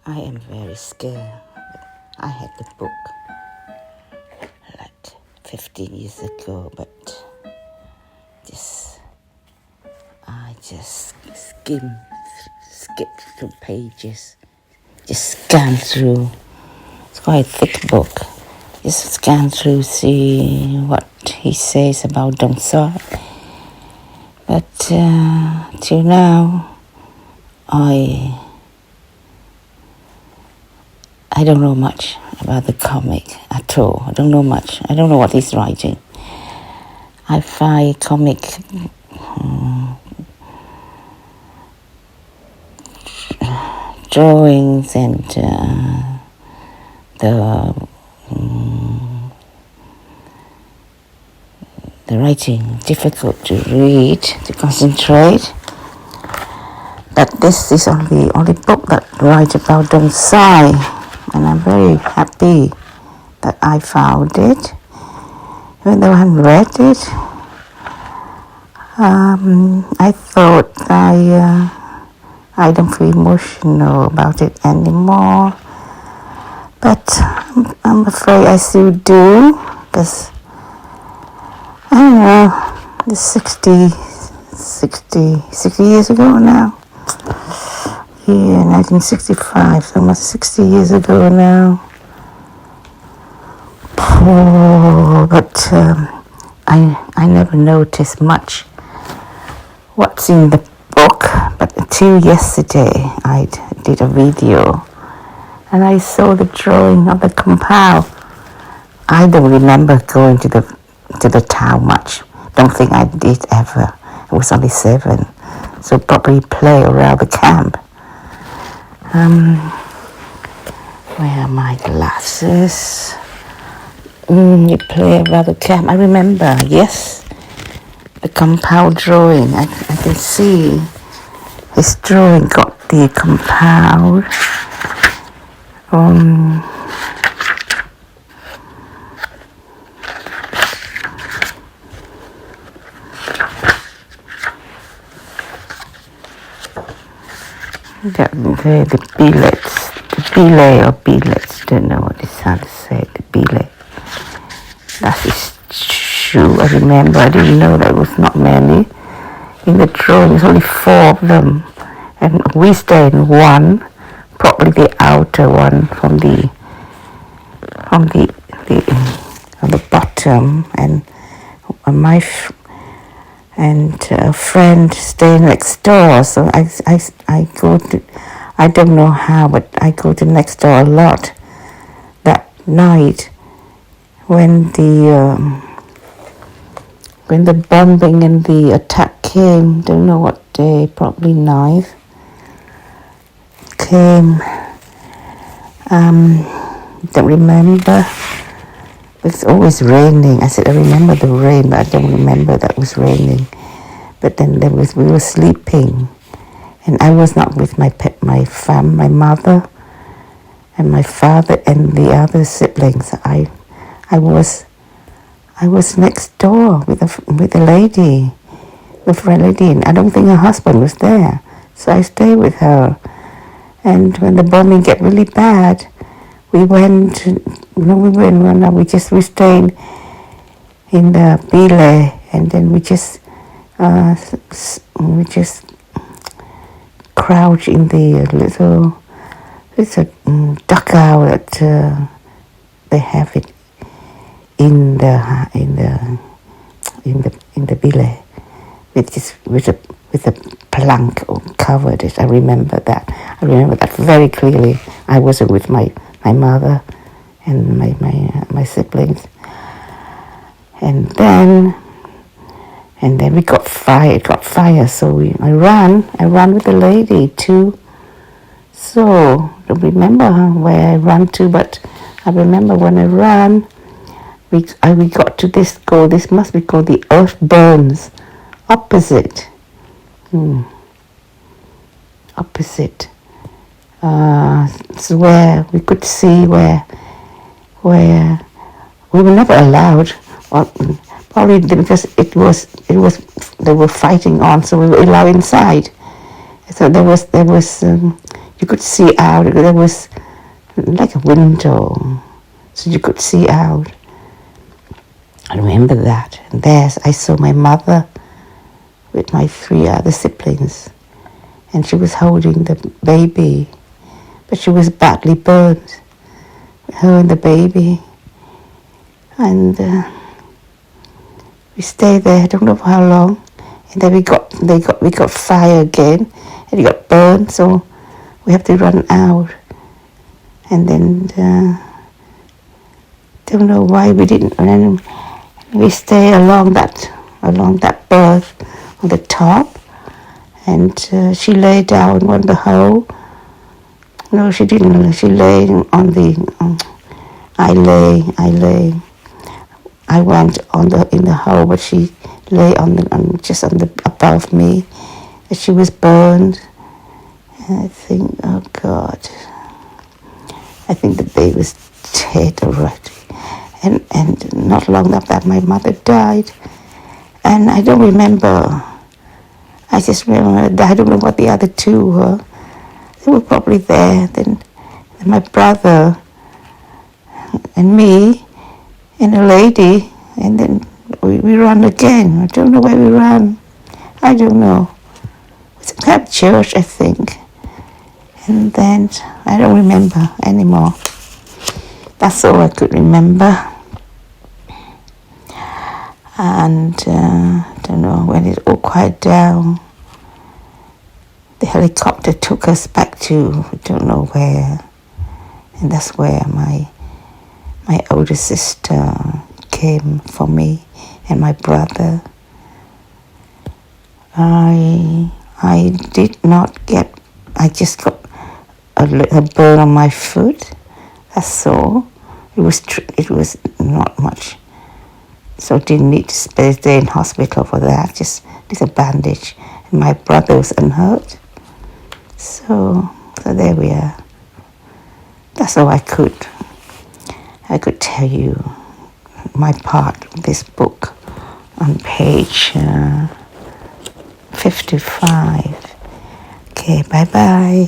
I am very scared. I had the book like 15 years ago, but I just skip through pages, just scan through. It's quite a thick book. Just scan through, see what he says about Dong Xoai. But till now, I don't know much about the comic at all. I don't know much. I don't know what he's writing. I find comic drawings and the writing difficult to read, to concentrate. But this is only book that writes about Dong Xoai, and I'm very happy that I found it. Even though I haven't read it, I thought I don't feel emotional about it anymore. But I'm afraid I still do, because I don't know, it's 60 years ago now. Yeah, 1965, almost 60 years ago now. But I never noticed much what's in the book. But until yesterday, I did a video, and I saw the drawing of the compound. I don't remember going to the town much. Don't think I did ever. I was only 7, so probably play around the camp. Where are my glasses? You play around the camp. I remember, yes, the compound drawing. I can see his drawing got the compound. The billets, don't know what it's how to say, the billet. That's his shoe, I remember. I didn't know there was not many. In the drawing, there's only 4 of them. And we stay in one, probably the outer one from the bottom. And a friend stay next door, so I go to, I don't know how, but I go to next door a lot. That night when the bombing and the attack came, don't know what day, probably 9th, came, don't remember. It's always raining. I said, I remember the rain, but I don't remember that it was raining. But then we were sleeping, and I was not with my mother, and my father, and the other siblings. I was next door with a lady, and I don't think her husband was there, so I stayed with her. And when the bombing get really bad, we stayed in the Bile, and then we just crouch in the little dugout that they have it in the Bile, with a plank covered it. I remember that very clearly. I wasn't with my mother and my siblings, and then we got fire. So I ran with the lady too. So don't remember where I ran to, but I remember when I ran, we got to this must be called the Earth Burns, opposite. Opposite. So where we could see where we were never allowed, probably because it was they were fighting on, so we were allowed inside. So there was you could see out. There was like a window, so you could see out. I remember that. And there I saw my mother with my 3 other siblings, and she was holding the baby, but she was badly burned, her and the baby. And we stayed there, I don't know for how long, and then we got fire again, and it got burned, so we have to run out. And then don't know why we didn't. And then we stay along that berth on the top, and she lay down on the hole. No, she didn't. She lay on the. I lay. I went in the hole, but she lay just on the above me. And she was burned. And I think, oh God, I think the baby was dead already. And not long after that, my mother died. And I don't remember. I just remember, I don't know what the other 2 were. They were probably there. Then my brother and me and a lady, and then we ran again. I don't know where we ran. I don't know. It was at church, I think. And then I don't remember anymore. That's all I could remember. And I don't know, when it all quieted down, the helicopter took us back to I don't know where. And that's where my older sister came for me, and my brother. I did not get, I just got a burn on my foot. That's all. It was not much. So I didn't need to stay in hospital for that. Just a bandage. And my brother was unhurt. So there we are. That's all I could tell you. My part of this book on page 55. Okay, bye-bye.